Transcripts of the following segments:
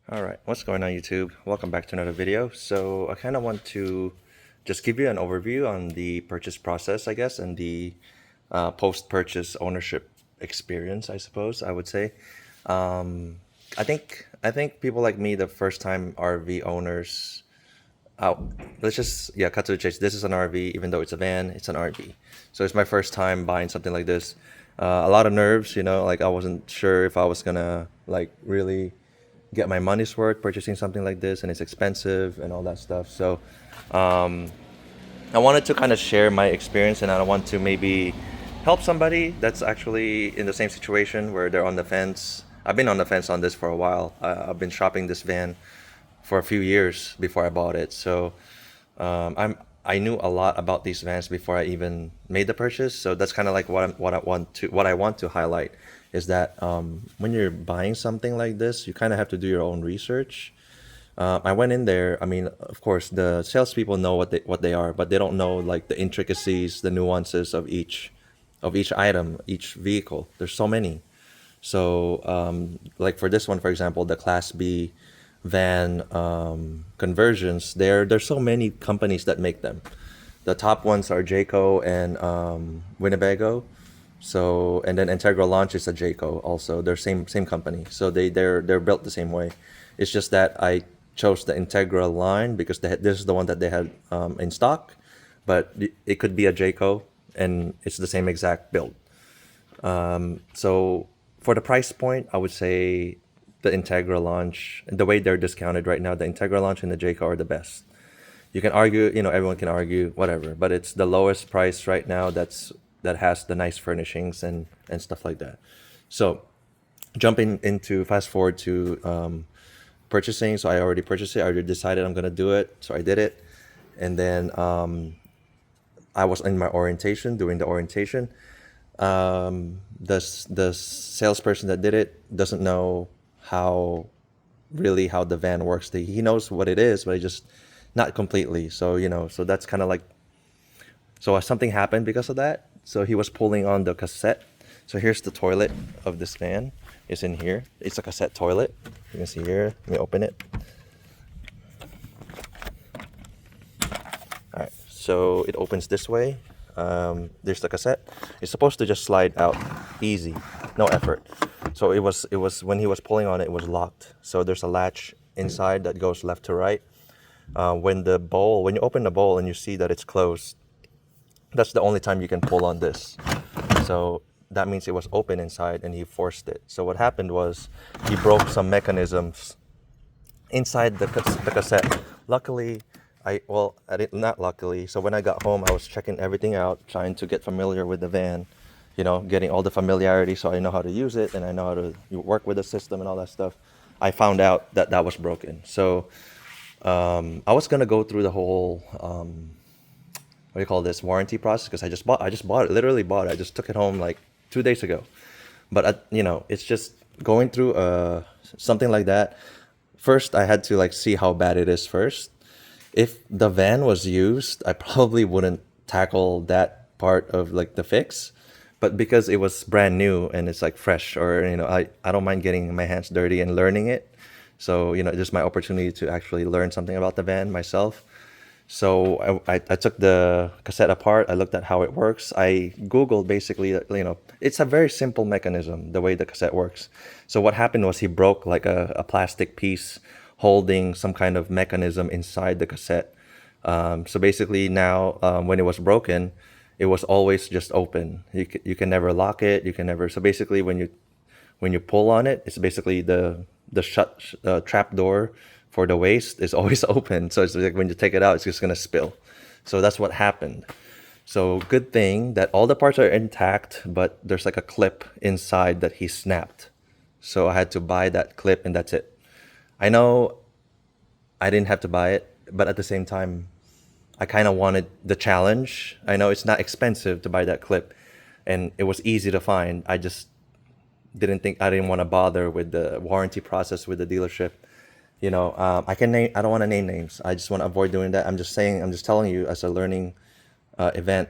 All right, what's going on YouTube? Welcome back to another video. So I kind of want to just give you an overview on the purchase process, I guess, and the post-purchase ownership experience, I suppose I would say. I think people like me, the first-time RV owners, let's just cut to the chase. This is an RV, even though it's a van, it's an RV. So it's my first time buying something like this. A lot of nerves, like I wasn't sure if I was gonna like really get my money's worth purchasing something like this, and it's expensive and all that stuff. So I wanted to kind of share my experience, and I want to maybe help somebody that's actually in the same situation where they're on the fence. I've been on the fence on this for a while. I've been shopping this van for a few years before I bought it. So I knew a lot about these vans before I even made the purchase. So that's kind of like what I want to highlight is that when you're buying something like this, you kind of have to do your own research. I went in there. I mean, of course, the salespeople know what they are, but they don't know like the intricacies, the nuances of each item, each vehicle. There's so many. So, like for this one, for example, the Class B van conversions, there's so many companies that make them. The top ones are Jayco and Winnebago. So and then entegralaunch is a Jayco also. They're same company. So they're built the same way. It's just that I chose the Entegra line because this is the one that they had in stock, but it could be a Jayco and it's the same exact build. So for the price point, I would say the Entegra launch, the way they're discounted right now, the Entegra launch and the Jayco are the best. You can argue, everyone can argue, whatever, but it's the lowest price right now that has the nice furnishings and stuff like that. So jumping into fast forward to purchasing. So I already purchased it. I already decided I'm gonna do it. So I did it, and then I was in my orientation, doing the orientation. The salesperson that did it doesn't know how the van works. He knows what it is, but he just not completely. So so that's kind of like, so something happened because of that. So he was pulling on the cassette. So here's the toilet of this van. It's in here. It's a cassette toilet. You can see here. Let me open it. All right. So it opens this way. There's the cassette. It's supposed to just slide out easy, no effort. So it was when he was pulling on it, it was locked. So there's a latch inside that goes left to right. When you open the bowl and you see that it's closed, that's the only time you can pull on this. So that means it was open inside and he forced it. So what happened was he broke some mechanisms inside the cassette. Luckily, I did not luckily. So when I got home, I was checking everything out, trying to get familiar with the van, getting all the familiarity so I know how to use it and I know how to work with the system and all that stuff. I found out that that was broken. So I was gonna go through the whole what do you call this, warranty process, because I just bought it, literally bought it. I just took it home like 2 days ago. But it's just going through something like that. First, I had to like see how bad it is first. If the van was used, I probably wouldn't tackle that part of like the fix. But because it was brand new and it's like fresh, or I don't mind getting my hands dirty and learning it. So just my opportunity to actually learn something about the van myself. So I took the cassette apart. I looked at how it works. I Googled basically, it's a very simple mechanism, the way the cassette works. So what happened was he broke like a plastic piece holding some kind of mechanism inside the cassette. So basically now, when it was broken, it was always just open. You can never lock it. You can never. So basically, when you pull on it, it's basically the shut trap door for the waste is always open. So it's like when you take it out, it's just gonna spill. So that's what happened. So good thing that all the parts are intact, but there's like a clip inside that he snapped. So I had to buy that clip, and that's it. I know I didn't have to buy it, but at the same time, I kind of wanted the challenge. I know it's not expensive to buy that clip, and it was easy to find. I didn't want to bother with the warranty process with the dealership. I don't want to name names. I just want to avoid doing that. I'm just telling you as a learning event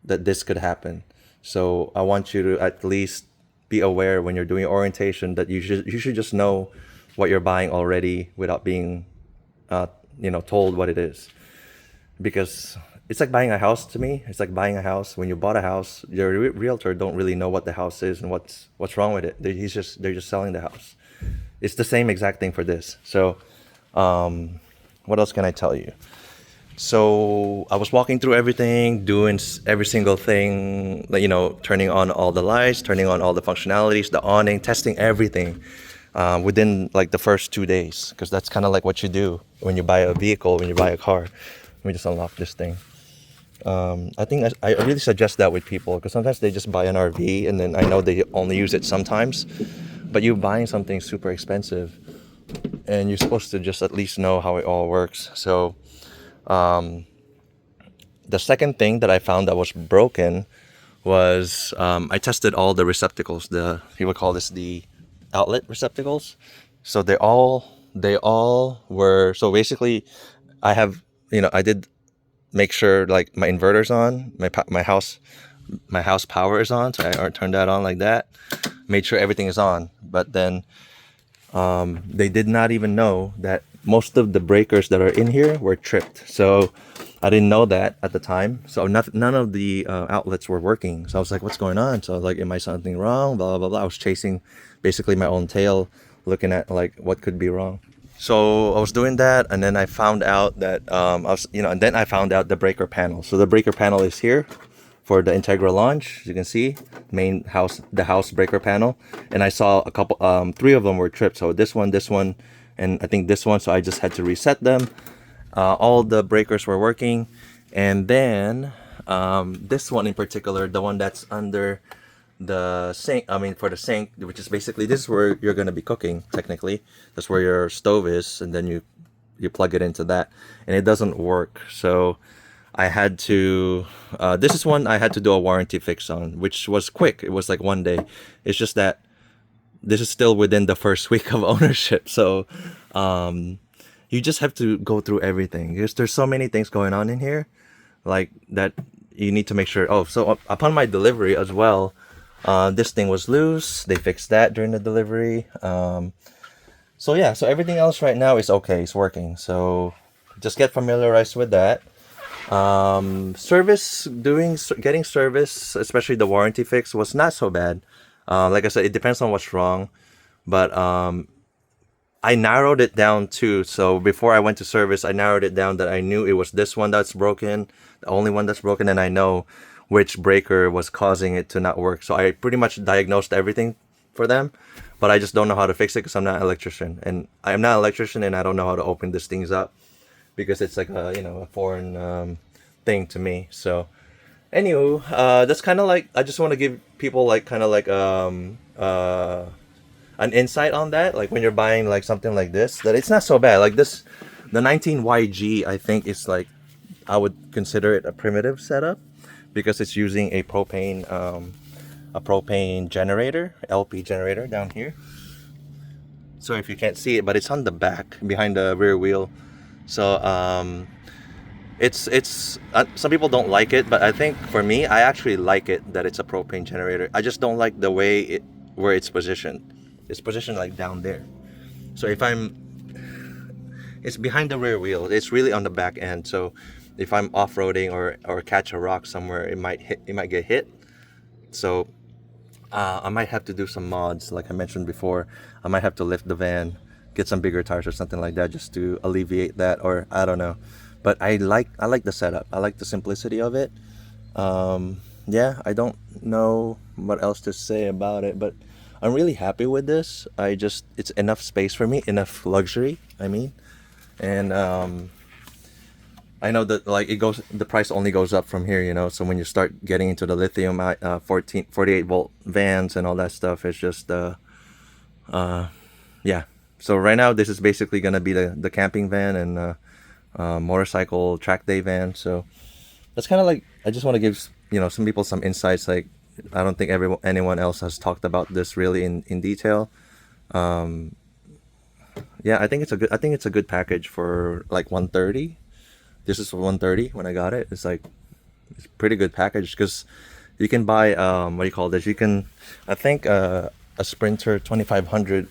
that this could happen. So I want you to at least be aware when you're doing orientation that you should just know what you're buying already without being told what it is. Because it's like buying a house. To me, it's like buying a house. When you bought a house, your realtor don't really know what the house is and what's wrong with it. They're just selling the house. It's the same exact thing for this. So what else can I tell you? So I was walking through everything, doing every single thing, like, turning on all the lights, turning on all the functionalities, the awning, testing everything within like the first 2 days, because that's kind of like what you do when you buy a vehicle, when you buy a car. Let me just unlock this thing. I think I really suggest that with people, because sometimes they just buy an RV and then I know they only use it sometimes, but you're buying something super expensive and you're supposed to just at least know how it all works. So the second thing that I found that was broken was I tested all the receptacles. You would call this the outlet receptacles. So they all were. So basically, I did make sure like my inverter's on, my house power is on. So I turned that on like that. Made sure everything is on. But then they did not even know that most of the breakers that are in here were tripped. So I didn't know that at the time. So none of the outlets were working. So I was like, what's going on? So I was like, am I something wrong? Blah, blah, blah. I was chasing basically my own tail, looking at like what could be wrong. So I was doing that, and then I found out that and then I found out the breaker panel. So the breaker panel is here for the entegralaunch. As you can see, the house breaker panel, and I saw a couple, 3 of them were tripped. So this one, and I think this one. So I just had to reset them. All the breakers were working, and then this one in particular, the one that's under the sink, for the sink, which is basically, this is where you're going to be cooking. Technically, that's where your stove is, and then you plug it into that, and it doesn't work. So I had to this is one I had to do a warranty fix on, which was quick. It was like 1 day. It's just that this is still within the first week of ownership. So you just have to go through everything, because there's so many things going on in here like that. You need to make sure. So upon my delivery as well, this thing was loose. They fixed that during the delivery. So everything else right now is okay. It's working. So just get familiarized with that. Getting service, especially the warranty fix, was not so bad. Like I said, it depends on what's wrong, but I narrowed it down too. So before I went to service, I narrowed it down that I knew it was this one that's broken, the only one that's broken, and I know which breaker was causing it to not work. So I pretty much diagnosed everything for them, but I just don't know how to fix it because I'm not an electrician, and I'm not an electrician, and I don't know how to open these things up because it's like a foreign thing to me. So anywho, that's kind of like, I just want to give people like kind of like an insight on that, like when you're buying like something like this, that it's not so bad. Like this, the 19YG, I think it's like, I would consider it a primitive setup because it's using a propane generator, LP generator down here. So if you can't see it, but it's on the back behind the rear wheel. So it's some people don't like it, but I think for me, I actually like it that it's a propane generator. I just don't like the way where it's positioned. It's positioned like down there. So it's behind the rear wheel. It's really on the back end. So if I'm off-roading or catch a rock somewhere, it might get hit. So I might have to do some mods, like I mentioned before. I might have to lift the van, get some bigger tires or something like that, just to alleviate that, or I don't know. But I like the setup. I like the simplicity of it. I don't know what else to say about it, but I'm really happy with this. It's enough space for me, enough luxury, and I know that like the price only goes up from here, so when you start getting into the lithium 48 volt vans and all that stuff, it's just so right now this is basically gonna be the camping van and motorcycle track day van. So that's kind of like, I just want to give some people some insights. Like, I don't think anyone else has talked about this really in detail. I think it's a good package for like 130. This is 130 when I got it. It's a pretty good package because you can buy what do you call this? You can, I think a Sprinter 2500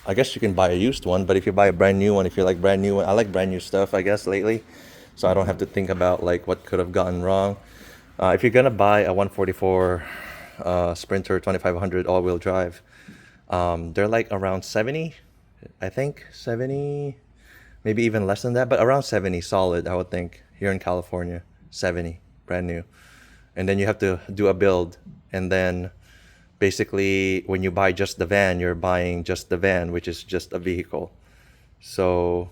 I guess you can buy a used one, but if you buy a brand new one, if you like brand new one, I like brand new stuff, I guess, lately. So I don't have to think about like what could have gotten wrong. If you're gonna buy a 144 Sprinter 2500 all-wheel drive, they're like around 70, I think 70, maybe even less than that, but around 70 solid, I would think, here in California. 70 brand new. And then you have to do a build, and then basically when you buy just the van, you're buying just the van, which is just a vehicle. So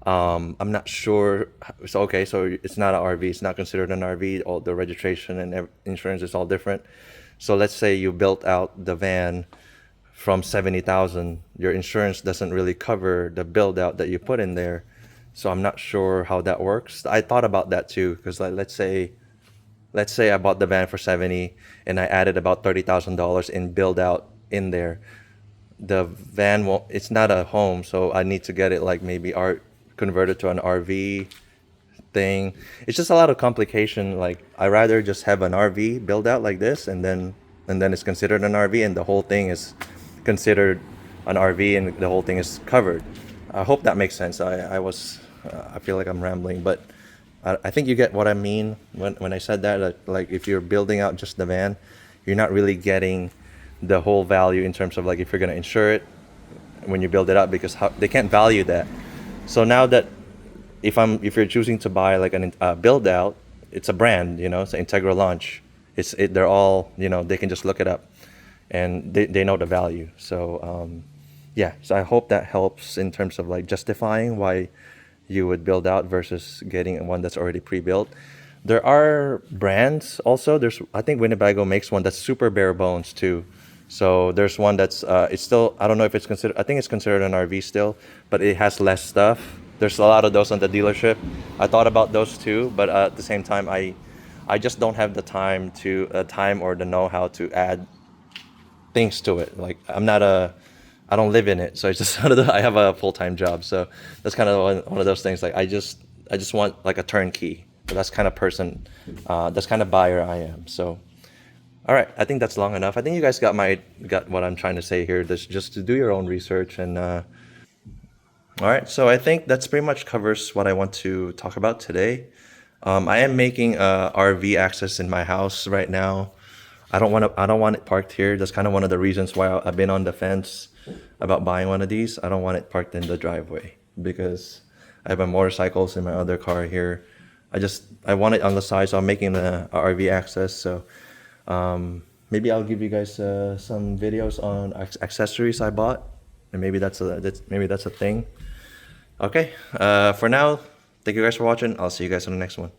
I'm not sure. So okay, so it's not an RV, it's not considered an RV. All the registration and insurance is all different. So let's say you built out the van from 70,000, your insurance doesn't really cover the build out that you put in there. So I'm not sure how that works. I thought about that too, because like let's say I bought the van for 70 and I added about $30,000 in build out in there. The van won't, it's not a home, so I need to get it like maybe art converted to an RV thing. It's just a lot of complication. Like I rather just have an RV build out like this, and then it's considered an RV, and the whole thing is considered an RV, and the whole thing is covered. I hope that makes sense. I feel like I'm rambling, but I think you get what I mean when I said that. Like if you're building out just the van, you're not really getting the whole value in terms of like if you're gonna insure it when you build it up, because they can't value that. So now that if you're choosing to buy like an build out, it's a brand, it's an entegralaunch. They're all, they can just look it up, and they know the value. So yeah, so I hope that helps in terms of like justifying why you would build out versus getting one that's already pre-built. There are brands also. I think Winnebago makes one that's super bare bones too. So there's one that's it's still, I don't know if it's considered, I think it's considered an RV still, but it has less stuff. There's a lot of those on the dealership. I thought about those too, but at the same time, I just don't have the time or the know-how to add things to it. Like I don't live in it, so it's just I have a full-time job, so that's kind of one of those things. Like I just want like a turnkey. That's kind of person, that's kind of buyer I am. So all right, I think that's long enough. I think you guys got what I'm trying to say here. Just to do your own research, and all right. So I think that's pretty much covers what I want to talk about today. I am making a RV access in my house right now. I don't want it parked here. That's kind of one of the reasons why I've been on the fence about buying one of these. I don't want it parked in the driveway because I have my motorcycles in my other car here. I want it on the side, so I'm making a RV access. So maybe I'll give you guys some videos on accessories I bought, and maybe that's a thing. Okay. For now, thank you guys for watching. I'll see you guys on the next one.